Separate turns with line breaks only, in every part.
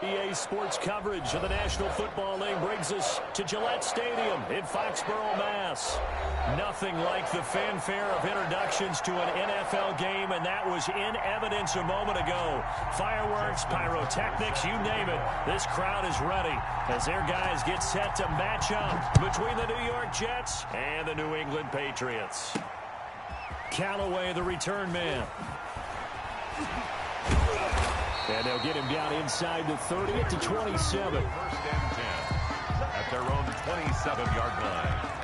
EA Sports coverage of the National Football League brings us to Gillette Stadium in Foxborough, Mass. Nothing like the fanfare of introductions to an NFL game, and that was in evidence a moment ago. Fireworks, pyrotechnics, you name it. This crowd is ready as their guys get set to match up between the New York Jets and the New England Patriots. Callaway, the return man. And they'll get him down inside the 30 to 27.
First and 10 at their own 27-yard line.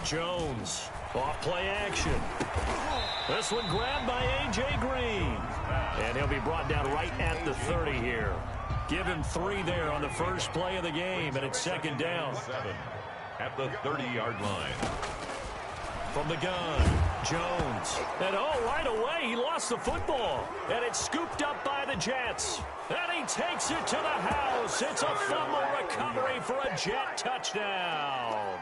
Jones, off play action. This one grabbed by A.J. Green. And he'll be brought down right at the 30 here. Give him 3 there on the first play of the game, and it's second down.
7 at the 30-yard line.
From the gun, Jones. And right away, he lost the football. And it's scooped up by the Jets. And he takes it to the house. It's a fumble recovery for a Jet touchdown.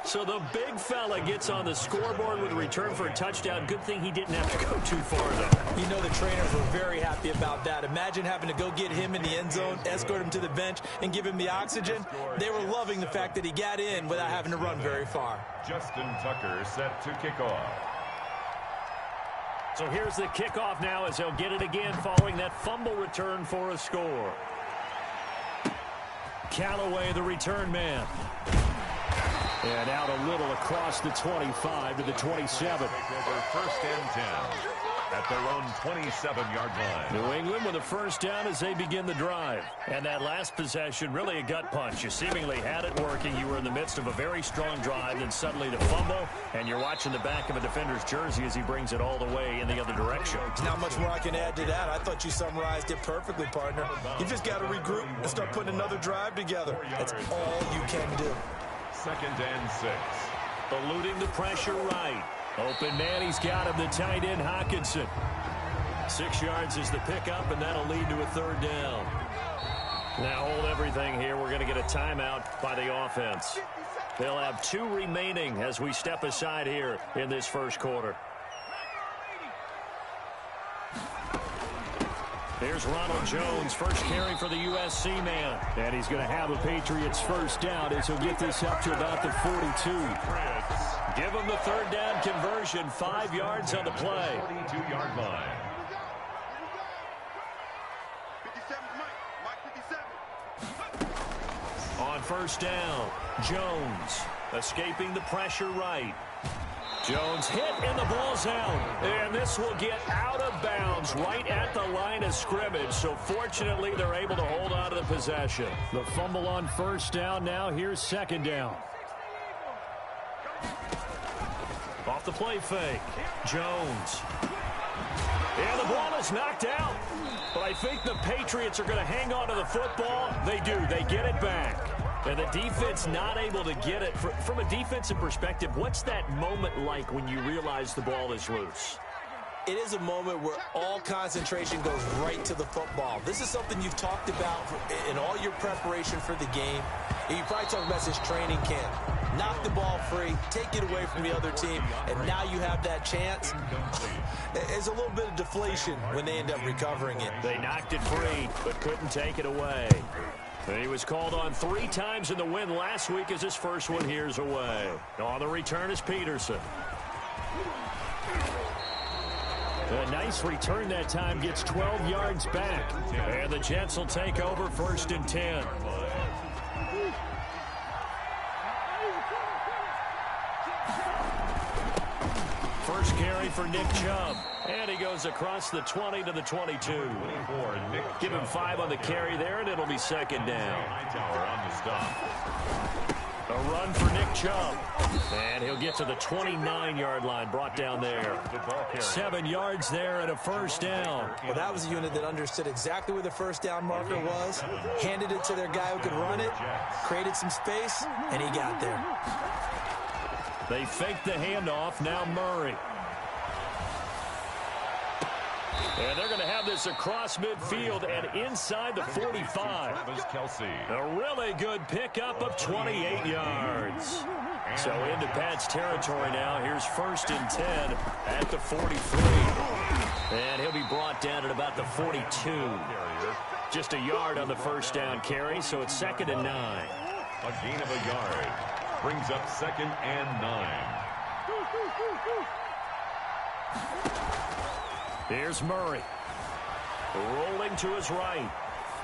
So the big fella gets on the scoreboard with a return for a touchdown. Good thing he didn't have to go too far, though.
You know the trainers were very happy about that. Imagine having to go get him in the end zone, escort him to the bench, and give him the oxygen. They were loving the fact that he got in without having to run very far.
Justin Tucker set to kick off.
So here's the kickoff now as they'll get it again following that fumble return for a score. Callaway, the return man. And out a little across the 25 to the 27.
Take over first and 10 at their own 27-yard line.
New England with a first down as they begin the drive. And that last possession, really a gut punch. You seemingly had it working. You were in the midst of a very strong drive, then suddenly the fumble, and you're watching the back of a defender's jersey as he brings it all the way in the other direction.
There's not much more I can add to that. I thought you summarized it perfectly, partner. You just got to regroup and start putting another drive together. That's all you can do.
Second and 6.
Eluding the pressure right. Open man, he's got him, the tight end, Hockenson. 6 yards is the pickup, and that'll lead to a third down. Now hold everything here. We're going to get a timeout by the offense. They'll have 2 remaining as we step aside here in this first quarter. Here's Ronald Jones, first carry for the USC man. And he's going to have a Patriots first down as he'll get this up to about the 42. Give him the third down conversion, 5 yards on the play.
42-yard line.
On first down, Jones escaping the pressure right. Jones hit and the ball's out. And this will get out of bounds right at the line of scrimmage. So fortunately, they're able to hold on to the possession. The fumble on first down. Now here's second down. Off the play fake. Jones. And the ball is knocked out. But I think the Patriots are going to hang on to the football. They do. They get it back. And the defense not able to get it. From a defensive perspective, what's that moment like when you realize the ball is loose?
It is a moment where all concentration goes right to the football. This is something you've talked about in all your preparation for the game. And you probably talked about this training camp. Knock the ball free, take it away from the other team, and now you have that chance. There's a little bit of deflation when they end up recovering it.
They knocked it free, but couldn't take it away. He was called on 3 times in the win last week as his first one here's away. On the return is Peterson. A nice return that time, gets 12 yards back. And the Jets will take over first and 10. First carry for Nick Chubb. And he goes across the 20 to the 22. Give him 5 on the carry there, and it'll be second down.
On the stop.
A run for Nick Chubb. And he'll get to the 29-yard line, brought down there. 7 yards there and a first down.
Well, that was a unit that understood exactly where the first down marker was, handed it to their guy who could run it, created some space, and he got there.
They faked the handoff. Now Murray. And they're going to have this across midfield and inside the 45. A really good pickup of 28 yards. So into Pat's territory now. Here's 1st and 10 at the 43. And he'll be brought down at about the 42. Just a yard on the first down carry, so it's 2nd and 9.
A gain of a yard brings up 2nd and 9.
Here's Murray. Rolling to his right.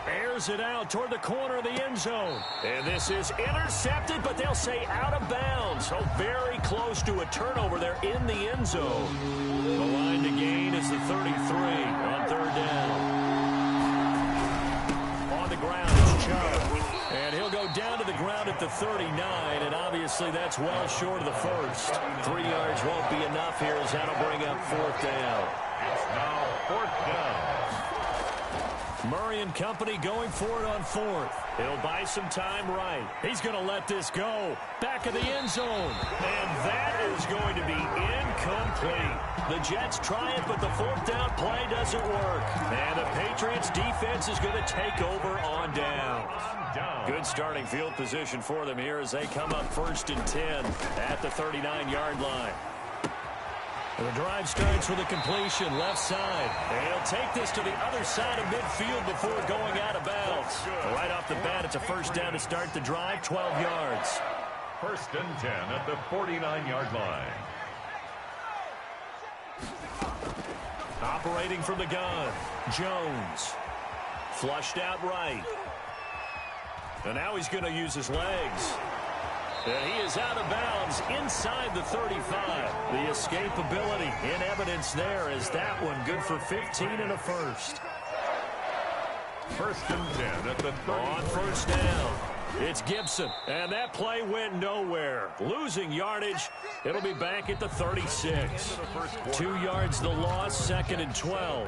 Airs it out toward the corner of the end zone. And this is intercepted, but they'll say out of bounds. So very close to a turnover there in the end zone. The line to gain is the 33 on 3rd down. On the ground is Chubb. And he'll go down to the ground at the 39, and obviously that's well short of the first. 3 yards won't be enough here as that'll bring up 4th down.
It's now 4th down.
Murray and company going for it on 4th. He'll buy some time right. He's going to let this go. Back of the end zone. And that is going to be incomplete. The Jets try it, but the 4th down play doesn't work. And the Patriots defense is going to take over on downs. Good starting field position for them here as they come up 1st and 10 at the 39-yard line. The drive starts with a completion left side. And he'll take this to the other side of midfield before going out of bounds. Right off the bat, it's a 1st down to start the drive, 12 yards.
1st and 10 at the 49-yard line.
Operating from the gun, Jones. Flushed out right. And now he's going to use his legs. And he is out of bounds inside the 35. The escapability in evidence there is that one good for 15 and a first.
1st and 10 at the 30.
On 1st down, it's Gibson. And that play went nowhere. Losing yardage. It'll be back at the 36. 2 yards the loss, 2nd and 12.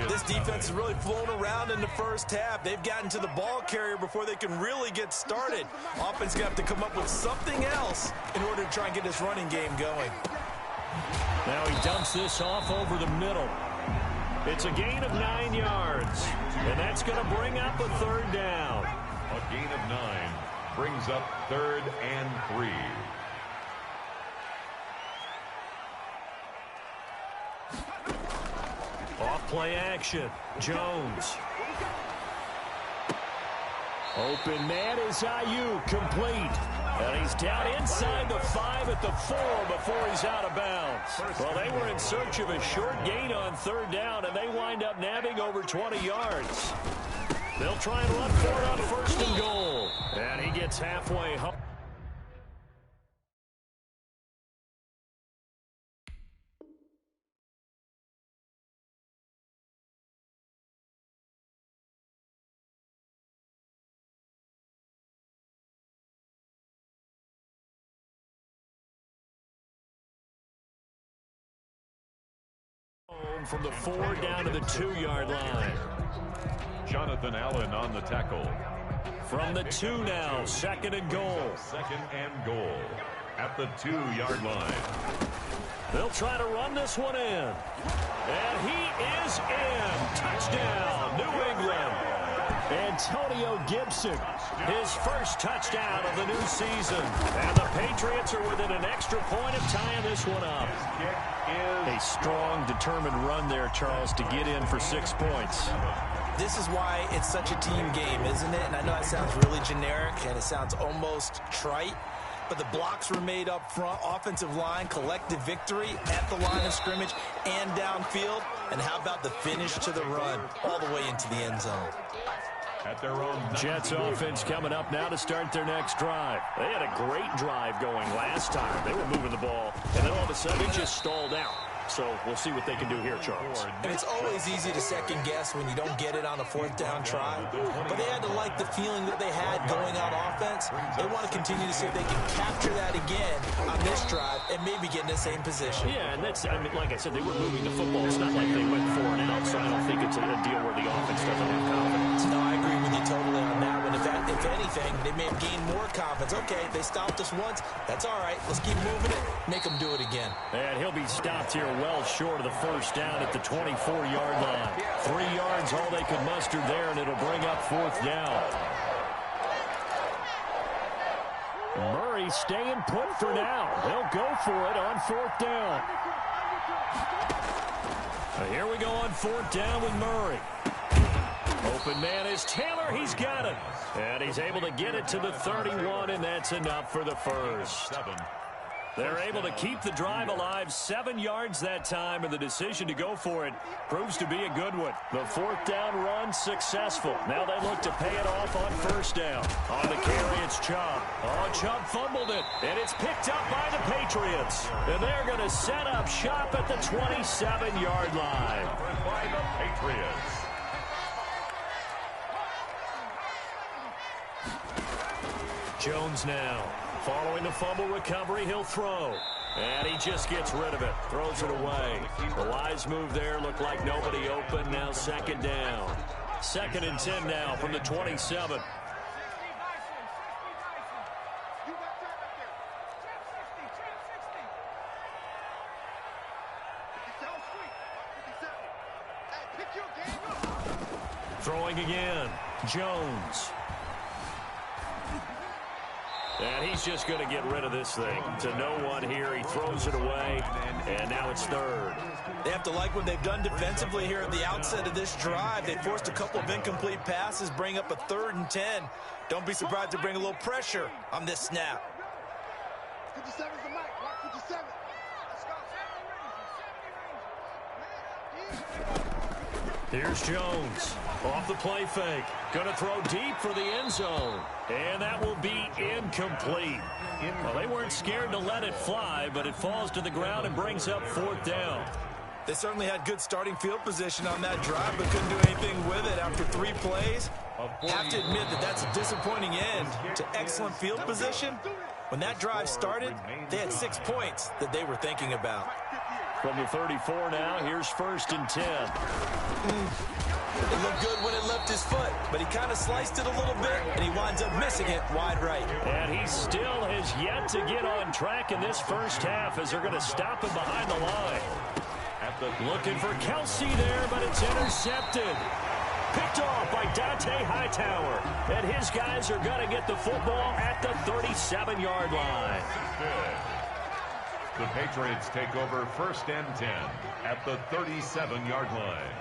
This defense has really flown around in the first half. They've gotten to the ball carrier before they can really get started. Offense going to have to come up with something else in order to try and get this running game going.
Now he dumps this off over the middle. It's a gain of 9 yards. And that's going to bring up a 3rd down.
A gain of 9 brings up 3rd and 3.
Off play action. Jones. Open man is Ayuk, complete. And he's down inside the 5 at the 4 before he's out of bounds. Well, they were in search of a short gain on 3rd down, and they wind up nabbing over 20 yards. They'll try and run for it on 1st and goal. And he gets halfway home. From the 4 down to the 2-yard line.
Jonathan Allen on the tackle.
From the 2 now, 2nd and goal.
2nd and goal at the 2-yard line.
They'll try to run this one in. And he is in. Touchdown, New England. Antonio Gibson, his first touchdown of the new season. And the Patriots are within an extra point of tying this one up. A strong, determined run there, Charles, to get in for 6 points.
This is why it's such a team game, isn't it? And I know that sounds really generic, and it sounds almost trite. But the blocks were made up front, offensive line, collective victory at the line of scrimmage and downfield. And how about the finish to the run all the way into the end zone?
At their own
Jets offense coming up now to start their next drive. They had a great drive going last time. They were moving the ball, and then all of a sudden it just stalled out. So we'll see what they can do here, Charles.
And it's always easy to second guess when you don't get it on a 4th down try. But they had to like the feeling that they had going on offense. They want to continue to see if they can capture that again on this drive and maybe get in the same position.
Yeah, and that's, I mean, like I said, they were moving the football. It's not like they went 4 and out, so I don't think it's a deal where the offense doesn't have confidence.
No, I agree with you totally on that one. If anything, they may have gained more confidence. Okay, they stopped us once. That's all right. Let's keep moving it. Make them do it again.
And he'll be stopped here well short of the first down at the 24-yard line. 3 yards all they could muster there, and it'll bring up fourth down. Murray staying put for now. They'll go for it on fourth down. Here we go on fourth down with Murray. Open man is Taylor. He's got it. And he's able to get it to the 31, and that's enough for the first. They're able to keep the drive alive. 7 yards that time, and the decision to go for it proves to be a good one. The fourth down run successful. Now they look to pay it off on first down. On the carry, it's Chubb. Oh, Chubb fumbled it, and it's picked up by the Patriots. And they're going to set up shop at the 27-yard line.
By the Patriots.
Jones now. Following the fumble recovery, he'll throw. And he just gets rid of it. Throws it away. The wise move there. Looked like nobody open. Now second down. 2nd and 10 now from the 27. Throwing again. Jones. And he's just going to get rid of this thing. To no one here. He throws it away, and now it's third.
They have to like what they've done defensively here at the outset of this drive. They forced a couple of incomplete passes, bring up a 3rd and 10. Don't be surprised to bring a little pressure on this snap.
57 is the mic. Mark 57. Let's go.
Here's Jones. Off the play fake. Going to throw deep for the end zone. And that will be incomplete. Well, they weren't scared to let it fly, but it falls to the ground and brings up fourth down.
They certainly had good starting field position on that drive, but couldn't do anything with it after 3 plays. Have to admit that that's a disappointing end to excellent field position. When that drive started, they had 6 points that they were thinking about.
From the 34 now, here's 1st and 10.
It looked good when it left his foot, but he kind of sliced it a little bit, and he winds up missing it wide right.
And he still has yet to get on track in this first half as they're going to stop him behind the line. Looking for Kelsey there, but it's intercepted. Picked off by Dante Hightower. And his guys are going to get the football at the 37-yard line.
The Patriots take over 1st and 10 at the 37-yard line.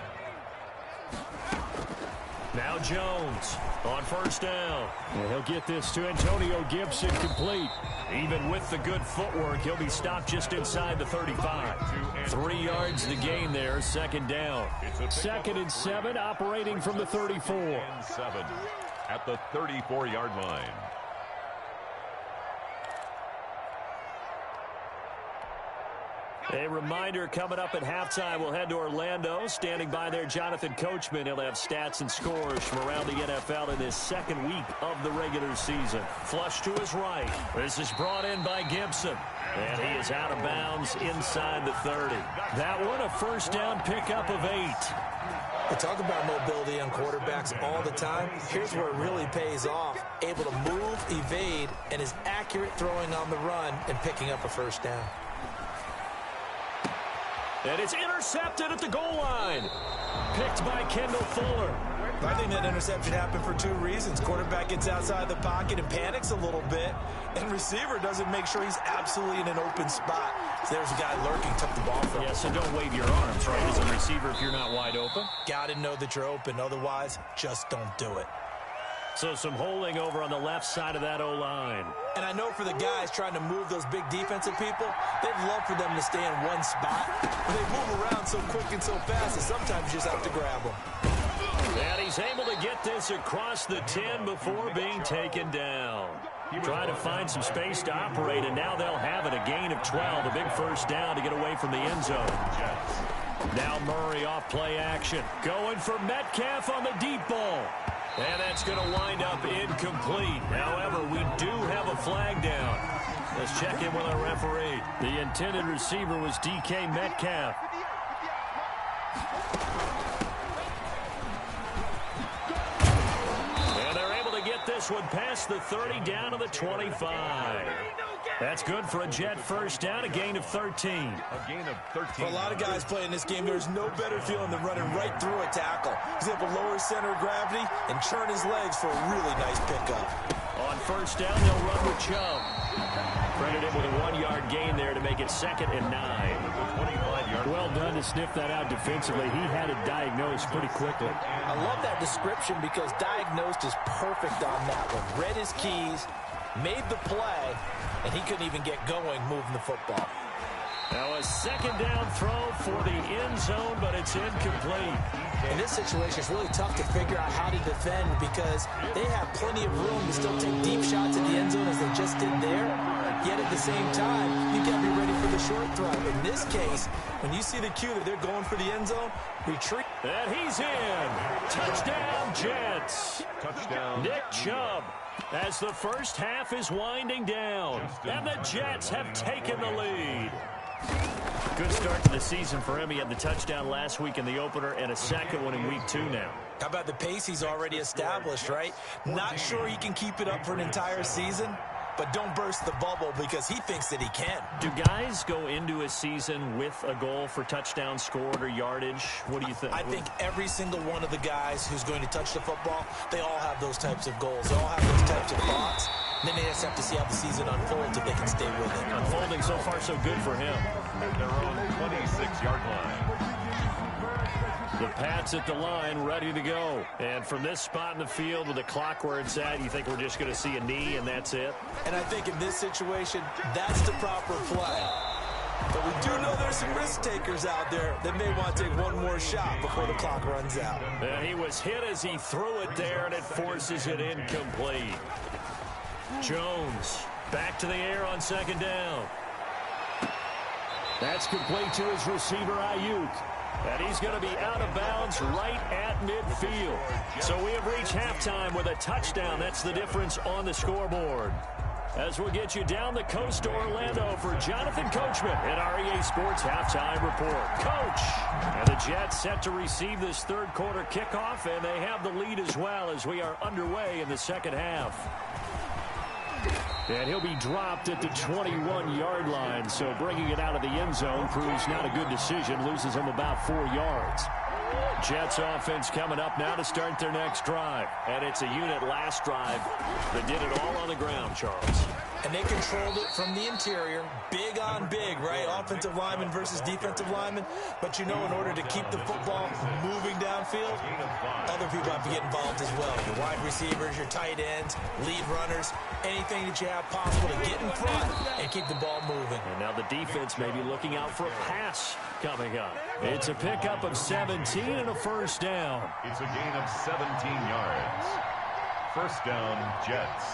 Now Jones on first down. And he'll get this to Antonio Gibson complete. Even with the good footwork, he'll be stopped just inside the 35. 3 yards the gain there, 2nd down. 2nd and 7, operating from the 34.
7 at the 34-yard line.
A reminder, coming up at halftime, we'll head to Orlando. Standing by there, Jonathan Coachman. He'll have stats and scores from around the NFL in his 2nd week of the regular season. Flush to his right. This is brought in by Gibson. And he is out of bounds inside the 30. That one, a first down pickup of 8.
We talk about mobility on quarterbacks all the time. Here's where it really pays off. Able to move, evade, and is accurate throwing on the run and picking up a first down.
And it's intercepted at the goal line. Picked by Kendall Fuller.
I think that interception happened for 2 reasons. Quarterback gets outside the pocket and panics a little bit, and receiver doesn't make sure he's absolutely in an open spot. So there's a guy lurking, took the ball from him.
Yeah, so don't wave your arms, right, as a receiver if you're not wide open.
Got to know that you're open. Otherwise, just don't do it.
So some holding over on the left side of that O-line.
And I know for the guys trying to move those big defensive people, they'd love for them to stay in one spot. But they move around so quick and so fast that sometimes you just have to grab them.
And he's able to get this across the 10 before being taken down. Trying to find some space to operate, and now they'll have it. A gain of 12, a big first down to get away from the end zone. Now Murray off play action. Going for Metcalf on the deep ball. And that's going to wind up incomplete. However, we do have a flag down. Let's check in with our referee. The intended receiver was DK Metcalf. And they're able to get this one past the 30 down to the 25. That's good for a Jet first down, a gain of 13.
A gain of 13.
For a lot of guys playing this game, there's no better feeling than running right through a tackle. He's able to lower his center of gravity and churn his legs for a really nice pickup.
On first down, they'll run with Chubb. Credited with a 1-yard gain there to make it 2nd and 9.
Well done to sniff that out defensively. He had it diagnosed pretty quickly.
I love that description because diagnosed is perfect on that one. Read his keys, made the play, and he couldn't even get going moving the football.
Now a 2nd down throw for the end zone, but it's incomplete.
In this situation, it's really tough to figure out how to defend because they have plenty of room to still take deep shots at the end zone as they just did there. Yet at the same time, you got to be ready for the short throw. In this case, when you see the cue that they're going for the end zone, retreat.
And he's in. Touchdown, Jets.
Touchdown.
Nick Chubb as the first half is winding down. And the Jets have taken the lead. Good start to the season for him. He had the touchdown last week in the opener and a second one in week 2 now.
How about the pace he's already established, right? Not sure he can keep it up for an entire season, but don't burst the bubble because he thinks that he can.
Do guys go into a season with a goal for touchdown scored or yardage? What do you think?
I think every single one of the guys who's going to touch the football, they all have those types of goals. They all have those types of thoughts. And then they just have to see how the season unfolds if they can stay with it.
Unfolding so far so good for him.
At their own 26-yard line.
The Pats at the line, ready to go. And from this spot in the field with the clock where it's at, you think we're just going to see a knee and that's it?
And I think in this situation, that's the proper play. But we do know there's some risk takers out there that may want to take one more shot before the clock runs out.
And he was hit as he threw it there, and it forces it incomplete. Jones back to the air on 2nd down. That's complete to his receiver, Ayuk. And he's going to be out of bounds right at midfield. So we have reached halftime with a touchdown. That's the difference on the scoreboard. As we'll get you down the coast to Orlando for Jonathan Coachman at our EA Sports Halftime Report. Coach! And the Jets set to receive this third quarter kickoff, and they have the lead as well as we are underway in the second half. And he'll be dropped at the 21-yard line, so bringing it out of the end zone proves not a good decision, loses him about 4 yards. Jets offense coming up now to start their next drive. And it's a unit last drive that did it all on the ground, Charles.
And they controlled it from the interior. Big on big, right? Offensive lineman versus defensive lineman. But you know, in order to keep the football moving downfield, other people have to get involved as well. Your wide receivers, your tight ends, lead runners, anything that you have possible to get in front and keep the ball moving.
And now the defense may be looking out for a pass coming up. It's a pickup of 17 and a first down.
It's a gain of 17 yards. First down, Jets.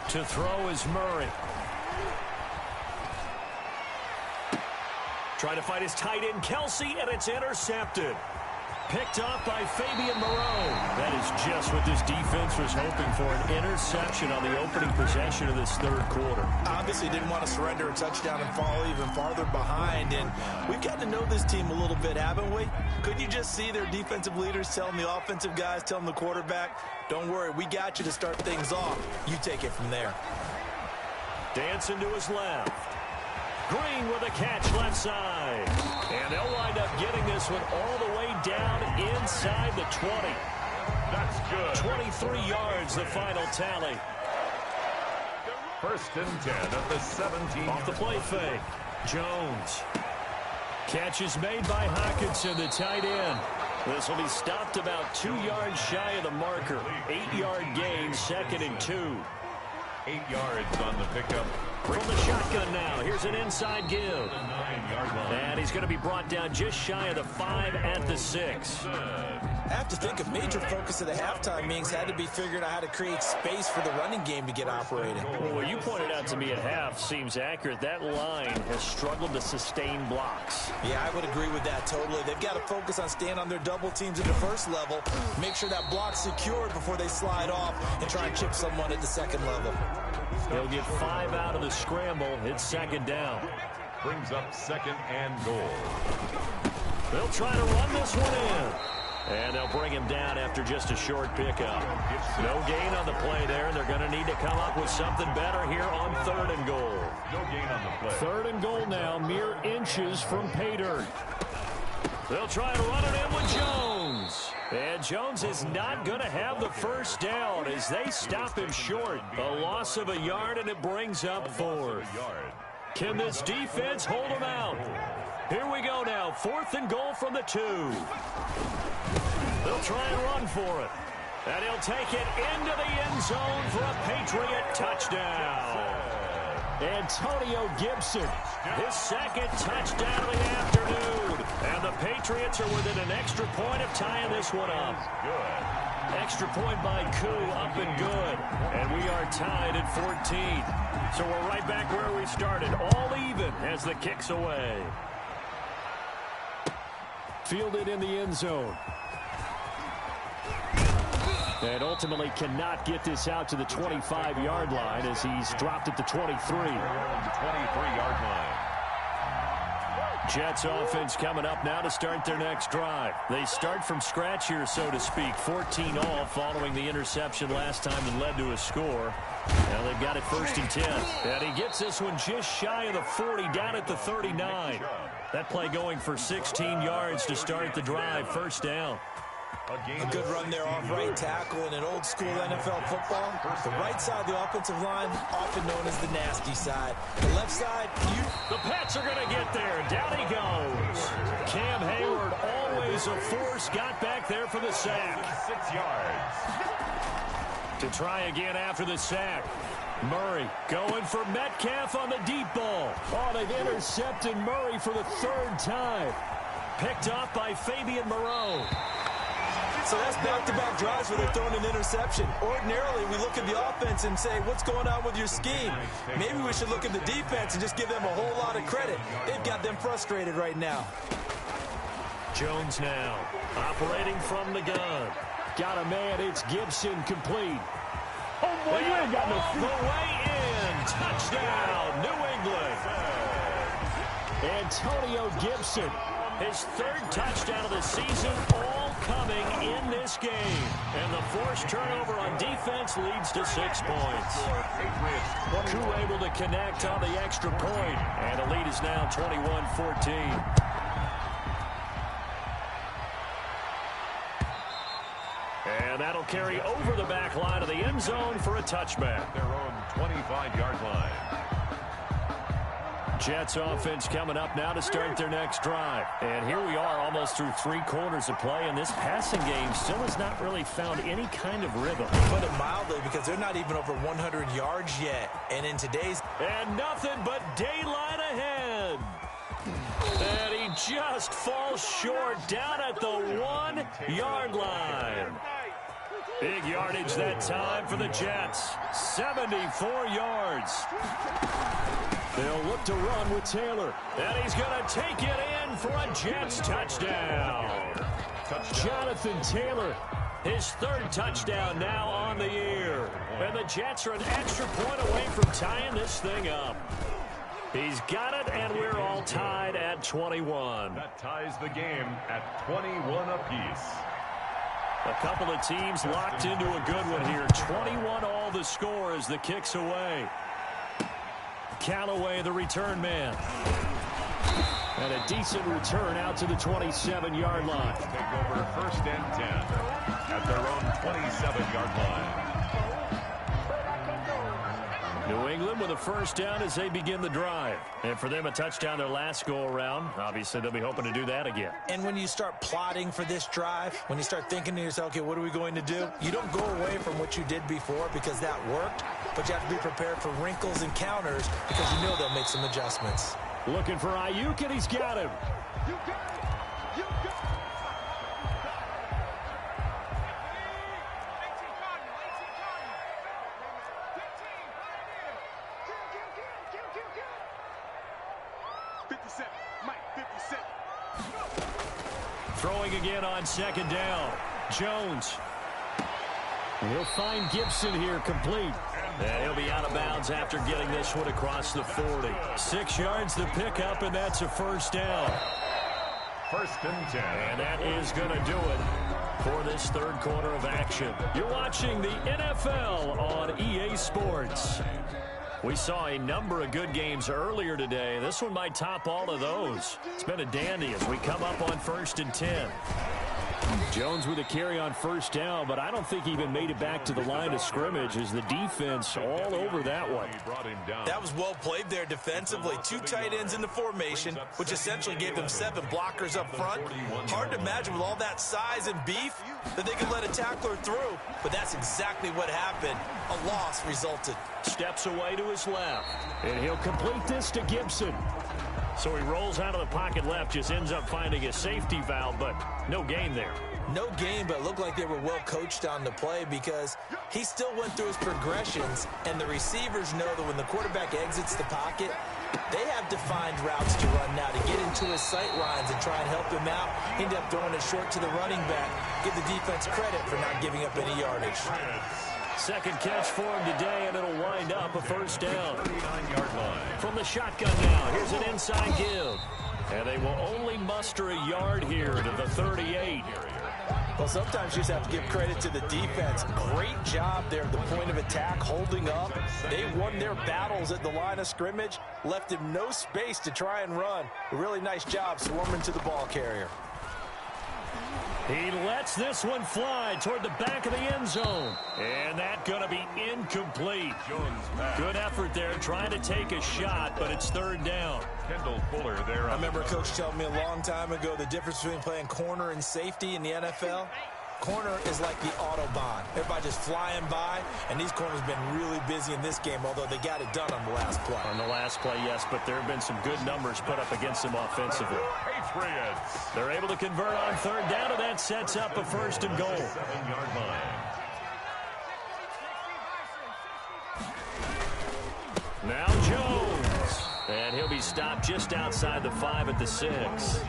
To throw is Murray. Trying to find his tight end, Kelsey, and it's intercepted. Picked off by Fabian Moreau. That is just what this defense was hoping for, an interception on the opening possession of this third quarter.
Obviously didn't want to surrender a touchdown and fall even farther behind, and we've gotten to know this team a little bit, haven't we? Couldn't you just see their defensive leaders telling the offensive guys, telling the quarterback, don't worry, we got you to start things off. You take it from there.
Dancing to his left. Green with a catch left side. And they'll wind up getting this one all the way down inside the 20.
That's good.
23 yards, the final tally.
First and 10 at the 17.
Off the play fake. Jones. Catch is made by Hockenson, the tight end. This will be stopped about 2 yards shy of the marker. 8-yard gain, 2nd and 2.
8 yards on the pickup.
From the shotgun now, here's an inside give.
9-yard line.
And he's going to be brought down just shy of the 5 at the 6.
I have to think a major focus of the halftime meetings had to be figuring out how to create space for the running game to get operating.
Well, what you pointed out to me at half seems accurate. That line has struggled to sustain blocks.
Yeah, I would agree with that totally. They've got to focus on staying on their double teams at the first level, make sure that block's secured before they slide off and try and chip someone at the second level.
They'll get 5 out of the scramble. It's 2nd down.
Brings up 2nd and goal.
They'll try to run this one in. And they'll bring him down after just a short pickup. No gain on the play there, and they're going to need to come up with something better here on 3rd and goal.
No gain on the play.
3rd and goal now, mere inches from pay dirt. They'll try to run it in with Jones. And Jones is not going to have the first down as they stop him short. A loss of a yard, and it brings up 4th. Can this defense hold him out? Here we go now. 4th and goal from the 2. They'll try and run for it. And he'll take it into the end zone for a Patriot touchdown. Antonio Gibson, his 2nd touchdown of the afternoon. And the Patriots are within an extra point of tying this one up. Extra point by Koo, up and good. And we are tied at 14. So we're right back where we started, all even as the kick's away. Fielded in the end zone. And ultimately cannot get this out to the 25-yard line as he's dropped at the 23.
23-yard line.
Jets offense coming up now to start their next drive. They start from scratch here, so to speak. 14 all following the interception last time that led to a score. Now they've got it 1st and 10. And he gets this one just shy of the 40, down at the 39. That play going for 16 yards to start the drive. 1st down.
A good run there off right tackle in an old-school NFL football. The right side of the offensive line, often known as the nasty side. The left side,
The Pats are going to get there. Down he goes. Cam Hayward, always a force, got back there for the sack.
6 yards.
To try again after the sack. Murray going for Metcalf on the deep ball. Oh, they've intercepted Murray for the 3rd time. Picked up by Fabian Moreau.
So that's back-to-back drives where they're throwing an interception. Ordinarily, we look at the offense and say, what's going on with your scheme? Maybe we should look at the defense and just give them a whole lot of credit. They've got them frustrated right now.
Jones now operating from the gun. Got a man. It's Gibson complete. Oh, boy, you ain't got no feet. The way in. Touchdown, New England. Antonio Gibson, his 3rd touchdown of the season, all coming in this game. And the forced turnover on defense leads to 6 points. Koo able to connect on the extra point. And the lead is now 21-14. And that'll carry over the back line of the end zone for a touchback.
Their own 25-yard line.
Jets offense coming up now to start their next drive. And here we are almost through 3 quarters of play, and this passing game still has not really found any kind of rhythm.
Put it mildly, because they're not even over 100 yards yet. And in today's...
And nothing but daylight ahead. And he just falls short down at the 1-yard line. Big yardage that time for the Jets. 74 yards. They'll look to run with Taylor. And he's going to take it in for a Jets touchdown. Jonathan Taylor, his 3rd touchdown now on the year. And the Jets are an extra point away from tying this thing up. He's got it, and we're all tied at 21.
That ties the game at 21 apiece.
A couple of teams locked into a good one here. 21 all the score as the kick's away. Callaway, the return man. And a decent return out to the 27-yard line.
Take over 1st and 10 at their own 27-yard line.
New England with a 1st down as they begin the drive. And for them, a touchdown their last go-around. Obviously, they'll be hoping to do that again.
And when you start plotting for this drive, when you start thinking to yourself, okay, what are we going to do? You don't go away from what you did before because that worked, but you have to be prepared for wrinkles and counters because you know they'll make some adjustments.
Looking for Ayuk, and he's got him. Throwing again on 2nd down. Jones. He'll find Gibson here complete. And he'll be out of bounds after getting this one across the 40. 6 yards to pick up, and that's a 1st down.
first and 10.
And that is going to do it for this third quarter of action. You're watching the NFL on EA Sports. We saw a number of good games earlier today. This one might top all of those. It's been a dandy as we come up on first and 10. Jones with a carry on first down, but I don't think he even made it back to the line of scrimmage as the defense all over that one.
That was well played there defensively. Two tight ends in the formation, which essentially gave them 7 blockers up front. Hard to imagine with all that size and beef that they could let a tackler through, but that's exactly what happened. A loss resulted.
Steps away to his left, and he'll complete this to Gibson. So he rolls out of the pocket left, just ends up finding a safety valve, but no gain there.
No gain, but it looked like they were well coached on the play because he still went through his progressions, and the receivers know that when the quarterback exits the pocket, they have defined routes to run now to get into his sight lines and try and help him out. He ended up throwing it short to the running back. Give the defense credit for not giving up any yardage.
Second catch for him today, and it'll wind up a first down. From the shotgun now, here's an inside give. And they will only muster a yard here to the 38.
Well, sometimes you just have to give credit to the defense. Great job there at the point of attack, holding up. They won their battles at the line of scrimmage, left him no space to try and run. A really nice job swarming to the ball carrier.
He lets this one fly toward the back of the end zone. And that's going to be incomplete. Good effort there trying to take a shot, but it's third down.
Kendall Fuller there.
I remember a coach telling me a long time ago the difference between playing corner and safety in the NFL. Corner is like the Autobahn. Everybody just flying by, and these corners have been really busy in this game, although they got it done on the last play.
On the last play, yes, but there have been some good numbers put up against them offensively.
Patriots.
They're able to convert on third down, and that sets up a first and goal.
7-yard line.
Now Jones. And he'll be stopped just outside the 5 at the 6.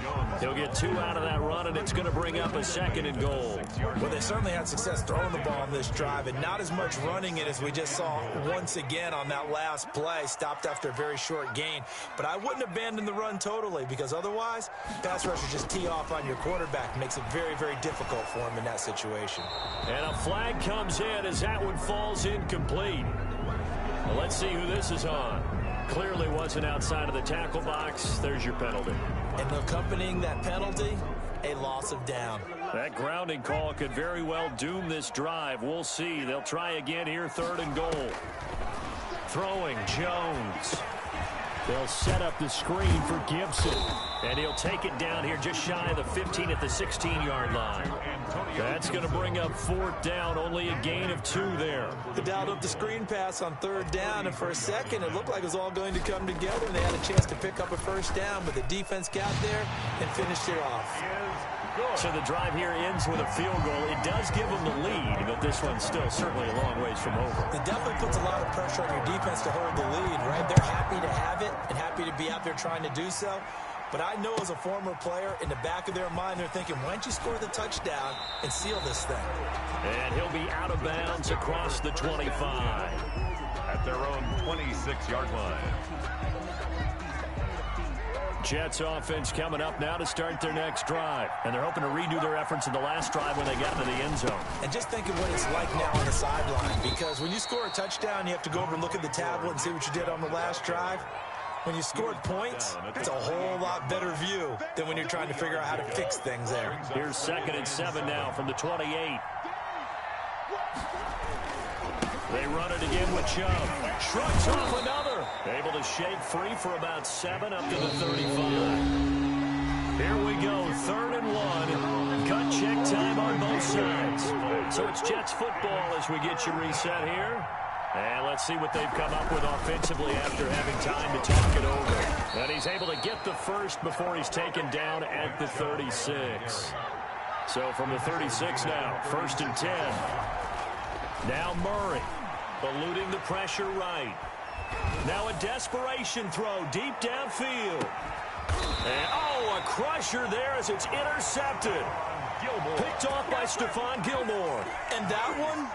He'll get 2 out of that run, and it's going to bring up a second and goal.
Well, they certainly had success throwing the ball on this drive, and not as much running it as we just saw once again on that last play. Stopped after a very short gain. But I wouldn't abandon the run totally, because otherwise, pass rushers just tee off on your quarterback. Makes it very, very difficult for him in that situation.
And a flag comes in as that one falls incomplete. Well, let's see who this is on. Clearly wasn't outside of the tackle box. There's your penalty.
And accompanying that penalty, a loss of down.
That grounding call could very well doom this drive. We'll see. They'll try again here, third and goal. Throwing, Jones. They'll set up the screen for Gibson. And he'll take it down here just shy of the 15 at the 16-yard line. That's going to bring up fourth down, only a gain of 2 there.
They dialed up the screen pass on third down, and for a second it looked like it was all going to come together, and they had a chance to pick up a first down, but the defense got there and finished it off.
So the drive here ends with a field goal. It does give them the lead, but this one's still certainly a long ways from over.
It definitely puts a lot of pressure on your defense to hold the lead, right? They're happy to have it and happy to be out there trying to do so. But I know as a former player, in the back of their mind, they're thinking, why don't you score the touchdown and seal this thing?
And he'll be out of bounds across the 25.
At their own 26-yard line.
Jets offense coming up now to start their next drive. And they're hoping to redo their efforts in the last drive when they got to the end zone.
And just think of what it's like now on the sideline, because when you score a touchdown, you have to go over and look at the tablet and see what you did on the last drive. When you scored points, it's a whole lot better view than when you're trying to figure out how to fix things there.
Here's 2nd and 7 now from the 28. They run it again with Chubb. Shrugs off another. Able to shake free for about 7 up to the 35. Here we go, 3rd and 1. Gut check time on both sides. So it's Jets football as we get you reset here. And let's see what they've come up with offensively after having time to talk it over. And he's able to get the first before he's taken down at the 36. So from the 36 now, 1st and 10. Now Murray, eluding the pressure right. Now a desperation throw deep downfield. And, a crusher there as it's intercepted. Picked off by Stephon Gilmore.
And that one,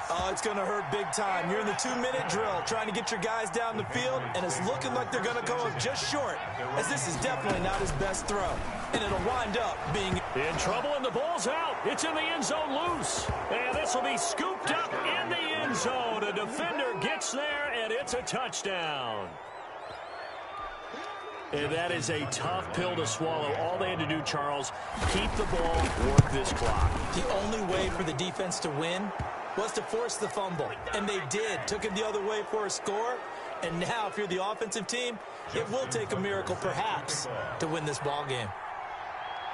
pass.
Oh, it's going to hurt big time. You're in the 2-minute drill trying to get your guys down the field, and it's looking like they're going to go up just short, as this is definitely not his best throw. And it'll wind up being
in trouble, and the ball's out. It's in the end zone loose. And this will be scooped up in the end zone. A defender gets there, and it's a touchdown. And that is a tough pill to swallow. All they had to do, Charles, keep the ball, work this clock.
The only way for the defense to win was to force the fumble. And they did. Took it the other way for a score. And now, if you're the offensive team, it will take a miracle, perhaps, to win this ball game.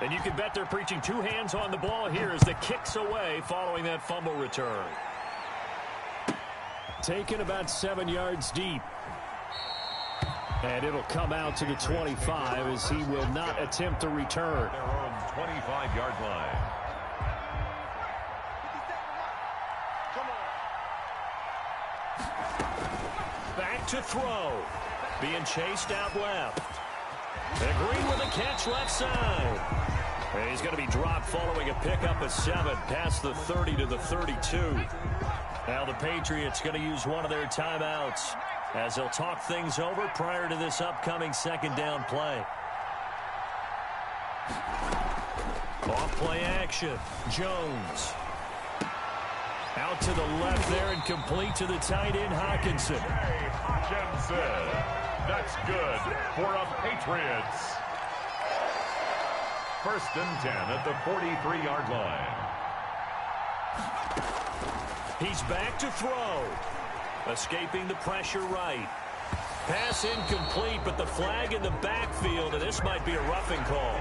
And you can bet they're preaching two hands on the ball here as the kick's away following that fumble return.
Taken about 7 yards deep. And it'll come out to the 25 as he will not attempt to return.
Their own 25-yard line.
Back to throw. Being chased out left. And Green with a catch left side. And he's going to be dropped following a pickup of 7 past the 30 to the 32. Now the Patriots going to use one of their timeouts as they'll talk things over prior to this upcoming second down play. Off play action. Jones. Out to the left there and complete to the tight end, Hockenson.
Hey, Hockenson. That's good for a Patriots. 1st and 10 at the 43-yard line.
He's back to throw. Escaping the pressure right. Pass incomplete, but the flag in the backfield, and this might be a roughing call.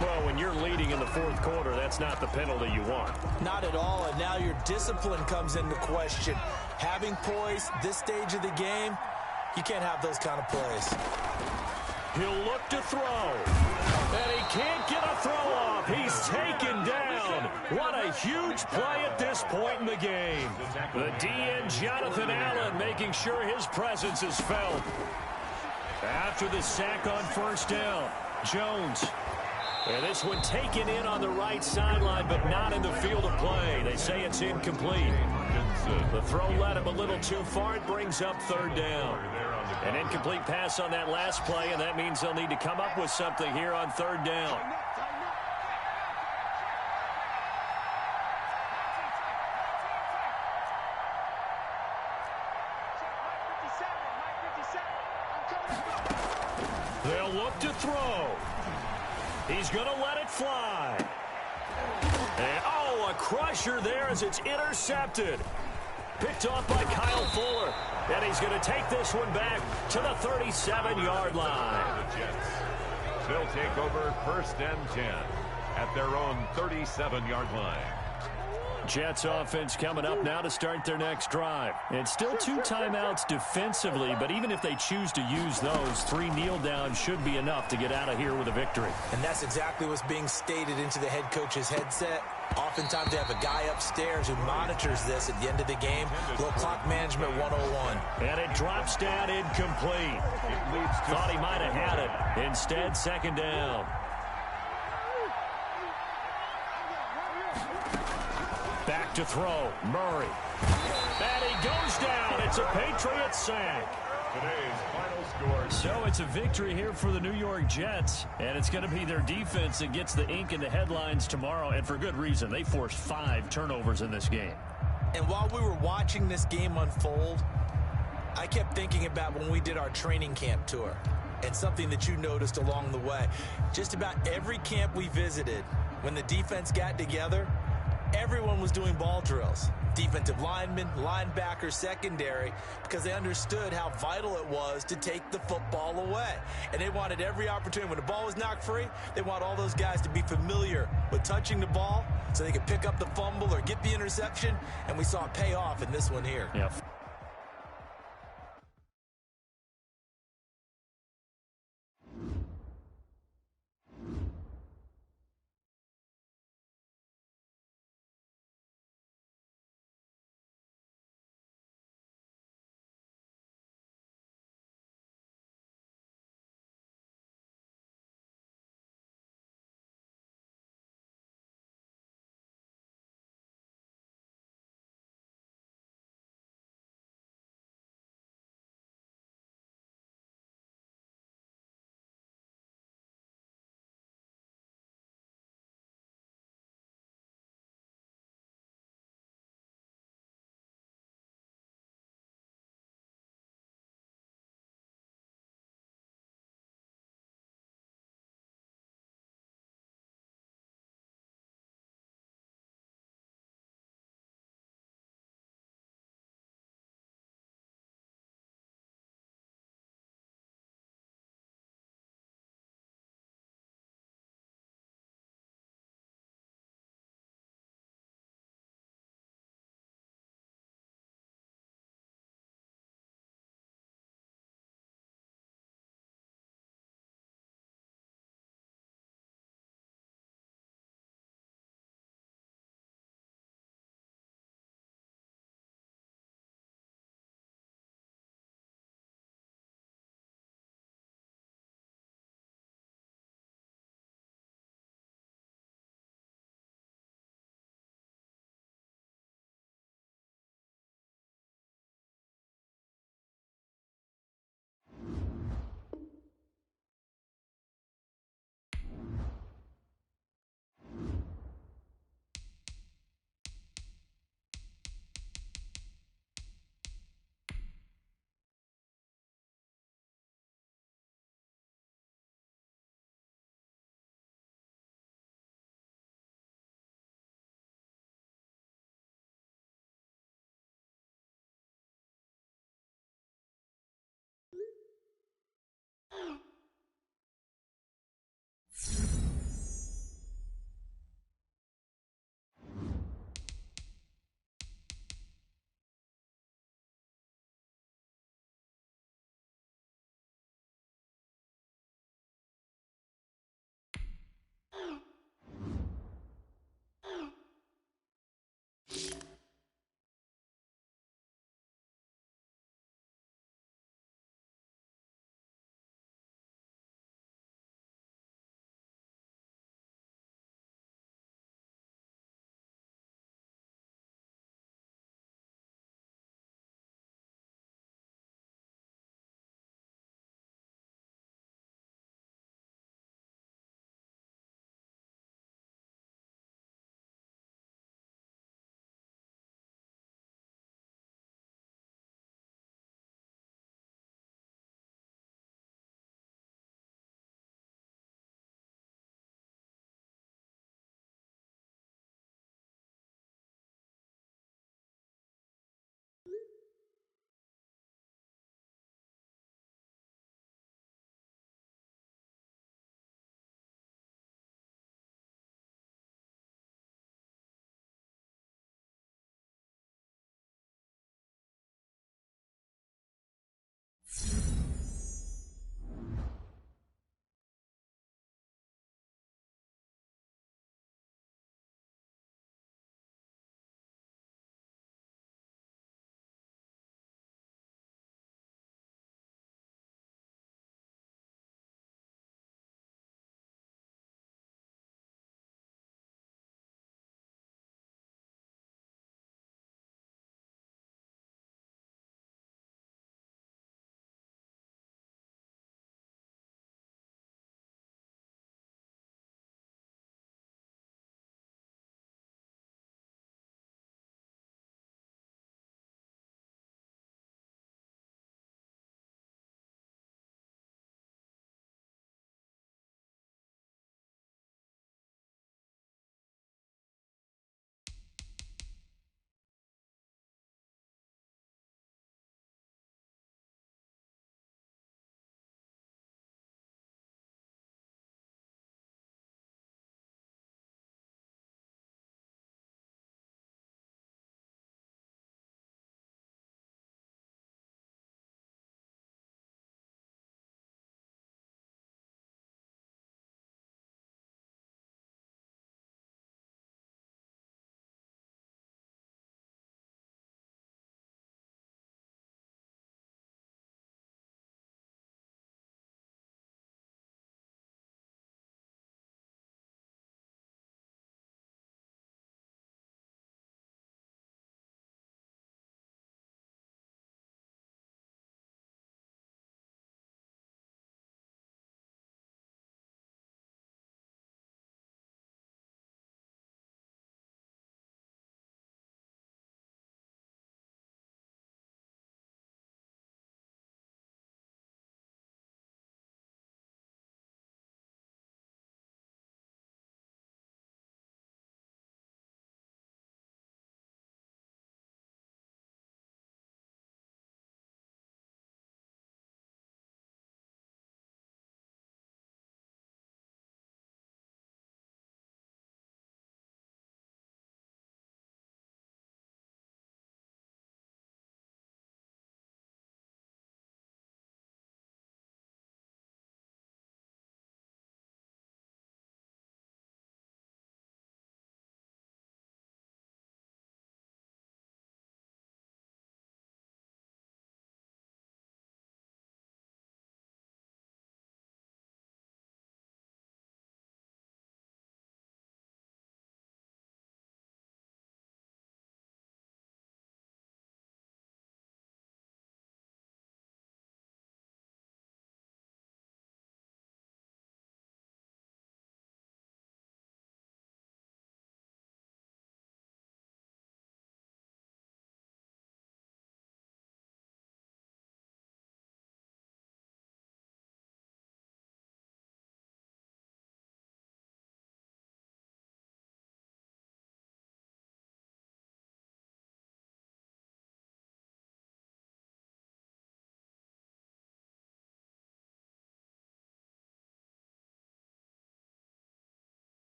Well, when you're leading in the 4th quarter, that's not the penalty you want.
Not at all, and now your discipline comes into question. Having poise this stage of the game, you can't have those kind of plays.
He'll look to throw. And he can't get a throw off. He's taken down. What a huge play at this point in the game. The DN, Jonathan Allen, making sure his presence is felt. After the sack on 1st down, Jones. And this one taken in on the right sideline, but not in the field of play. They say it's incomplete. The throw led him a little too far. It brings up 3rd down. An incomplete pass on that last play, and that means they'll need to come up with something here on 3rd down. They'll look to throw. He's going to let it fly. And, oh, a crusher there as it's intercepted. Picked off by Kyle Fuller. And he's going to take this one back to the 37-yard line.
The Jets. They'll take over 1st and 10 at their own 37-yard line.
Jets offense coming up now to start their next drive. And still 2 timeouts defensively, but even if they choose to use those, 3 kneel downs should be enough to get out of here with a victory.
And that's exactly what's being stated into the head coach's headset. Oftentimes they have a guy upstairs who monitors this at the end of the game. Little clock management 101.
And it drops down incomplete. Thought he might have had it. Instead, 2nd down. Back to throw. Murray. And he goes down. It's a Patriot sack.
Today's final score.
So it's a victory here for the New York Jets, and it's going to be their defense that gets the ink in the headlines tomorrow, and for good reason. They forced 5 turnovers in this game.
And while we were watching this game unfold, I kept thinking about when we did our training camp tour and something that you noticed along the way. Just about every camp we visited, when the defense got together, everyone was doing ball drills. Defensive linemen, linebackers, secondary, because they understood how vital it was to take the football away. And they wanted every opportunity. When the ball was knocked free, they want all those guys to be familiar with touching the ball so they could pick up the fumble or get the interception, and we saw it pay off in this one here.
Yeah.